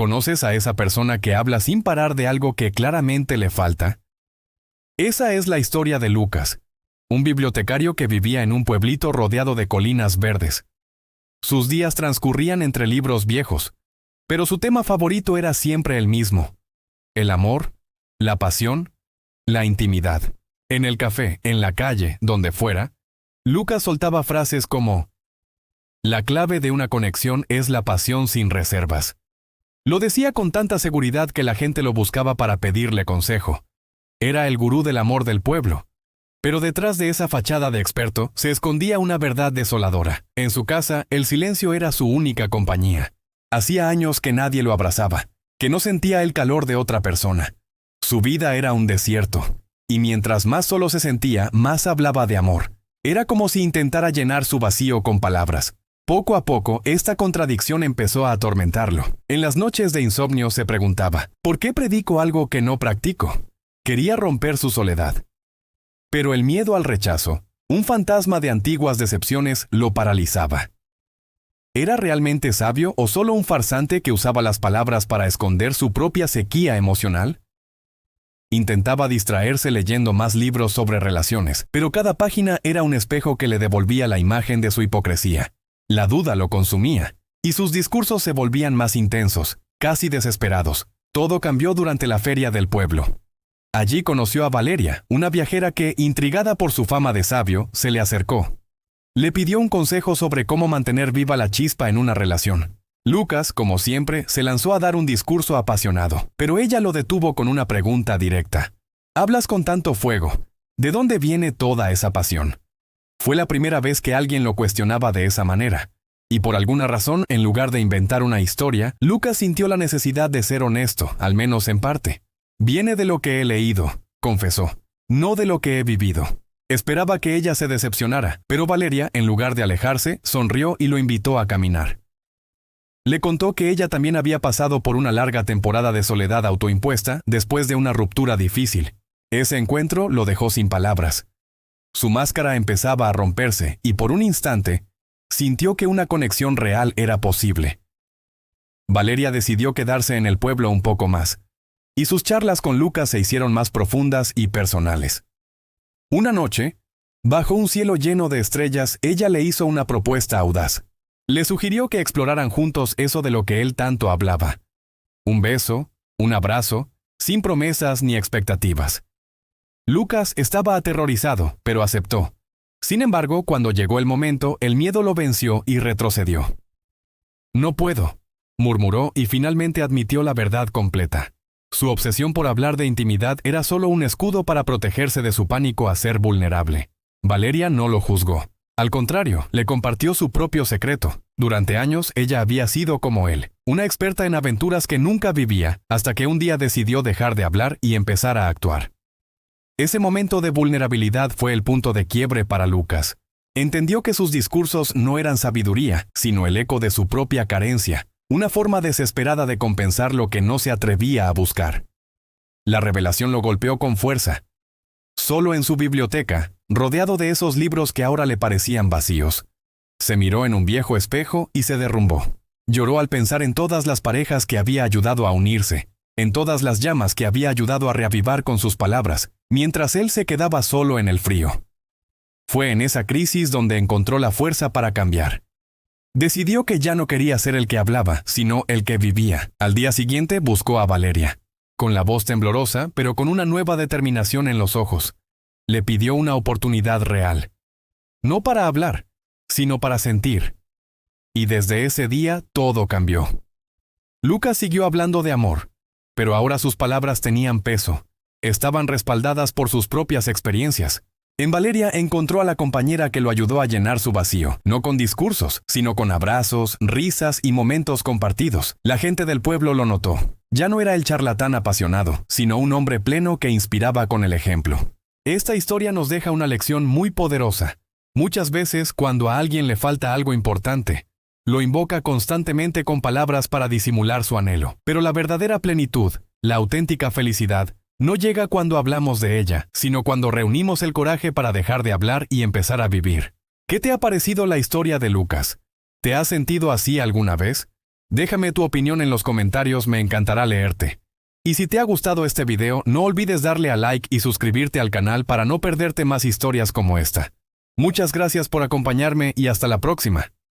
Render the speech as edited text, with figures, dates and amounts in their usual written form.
¿Conoces a esa persona que habla sin parar de algo que claramente le falta? Esa es la historia de Lucas, un bibliotecario que vivía en un pueblito rodeado de colinas verdes. Sus días transcurrían entre libros viejos, pero su tema favorito era siempre el mismo: el amor, la pasión, la intimidad. En el café, en la calle, donde fuera, Lucas soltaba frases como: la clave de una conexión es la pasión sin reservas. Lo decía con tanta seguridad que la gente lo buscaba para pedirle consejo. Era el gurú del amor del pueblo. Pero detrás de esa fachada de experto se escondía una verdad desoladora. En su casa, el silencio era su única compañía. Hacía años que nadie lo abrazaba, que no sentía el calor de otra persona. Su vida era un desierto, y mientras más solo se sentía, más hablaba de amor. Era como si intentara llenar su vacío con palabras. Poco a poco, esta contradicción empezó a atormentarlo. En las noches de insomnio se preguntaba: ¿por qué predico algo que no practico? Quería romper su soledad. Pero el miedo al rechazo, un fantasma de antiguas decepciones, lo paralizaba. ¿Era realmente sabio o solo un farsante que usaba las palabras para esconder su propia sequía emocional? Intentaba distraerse leyendo más libros sobre relaciones, pero cada página era un espejo que le devolvía la imagen de su hipocresía. La duda lo consumía, y sus discursos se volvían más intensos, casi desesperados. Todo cambió durante la feria del pueblo. Allí conoció a Valeria, una viajera que, intrigada por su fama de sabio, se le acercó. Le pidió un consejo sobre cómo mantener viva la chispa en una relación. Lucas, como siempre, se lanzó a dar un discurso apasionado, pero ella lo detuvo con una pregunta directa. «Hablas con tanto fuego. ¿De dónde viene toda esa pasión?» Fue la primera vez que alguien lo cuestionaba de esa manera, y por alguna razón, en lugar de inventar una historia, Lucas sintió la necesidad de ser honesto, al menos en parte. «Viene de lo que he leído», confesó, «no de lo que he vivido». Esperaba que ella se decepcionara, pero Valeria, en lugar de alejarse, sonrió y lo invitó a caminar. Le contó que ella también había pasado por una larga temporada de soledad autoimpuesta después de una ruptura difícil. Ese encuentro lo dejó sin palabras. Su máscara empezaba a romperse y por un instante sintió que una conexión real era posible. Valeria decidió quedarse en el pueblo un poco más, y sus charlas con Lucas se hicieron más profundas y personales. Una noche, bajo un cielo lleno de estrellas, ella le hizo una propuesta audaz. Le sugirió que exploraran juntos eso de lo que él tanto hablaba. Un beso, un abrazo, sin promesas ni expectativas. Lucas estaba aterrorizado, pero aceptó. Sin embargo, cuando llegó el momento, el miedo lo venció y retrocedió. «No puedo», murmuró y finalmente admitió la verdad completa. Su obsesión por hablar de intimidad era solo un escudo para protegerse de su pánico a ser vulnerable. Valeria no lo juzgó. Al contrario, le compartió su propio secreto. Durante años, ella había sido como él, una experta en aventuras que nunca vivía, hasta que un día decidió dejar de hablar y empezar a actuar. Ese momento de vulnerabilidad fue el punto de quiebre para Lucas. Entendió que sus discursos no eran sabiduría, sino el eco de su propia carencia, una forma desesperada de compensar lo que no se atrevía a buscar. La revelación lo golpeó con fuerza. Solo en su biblioteca, rodeado de esos libros que ahora le parecían vacíos, se miró en un viejo espejo y se derrumbó. Lloró al pensar en todas las parejas que había ayudado a unirse, en todas las llamas que había ayudado a reavivar con sus palabras, mientras él se quedaba solo en el frío. Fue en esa crisis donde encontró la fuerza para cambiar. Decidió que ya no quería ser el que hablaba, sino el que vivía. Al día siguiente buscó a Valeria. Con la voz temblorosa, pero con una nueva determinación en los ojos, le pidió una oportunidad real. No para hablar, sino para sentir. Y desde ese día todo cambió. Lucas siguió hablando de amor, pero ahora sus palabras tenían peso. Estaban respaldadas por sus propias experiencias. En Valeria encontró a la compañera que lo ayudó a llenar su vacío, no con discursos, sino con abrazos, risas y momentos compartidos. La gente del pueblo lo notó. Ya no era el charlatán apasionado, sino un hombre pleno que inspiraba con el ejemplo. Esta historia nos deja una lección muy poderosa. Muchas veces, cuando a alguien le falta algo importante, lo invoca constantemente con palabras para disimular su anhelo. Pero la verdadera plenitud, la auténtica felicidad, no llega cuando hablamos de ella, sino cuando reunimos el coraje para dejar de hablar y empezar a vivir. ¿Qué te ha parecido la historia de Lucas? ¿Te has sentido así alguna vez? Déjame tu opinión en los comentarios, me encantará leerte. Y si te ha gustado este video, no olvides darle a like y suscribirte al canal para no perderte más historias como esta. Muchas gracias por acompañarme y hasta la próxima.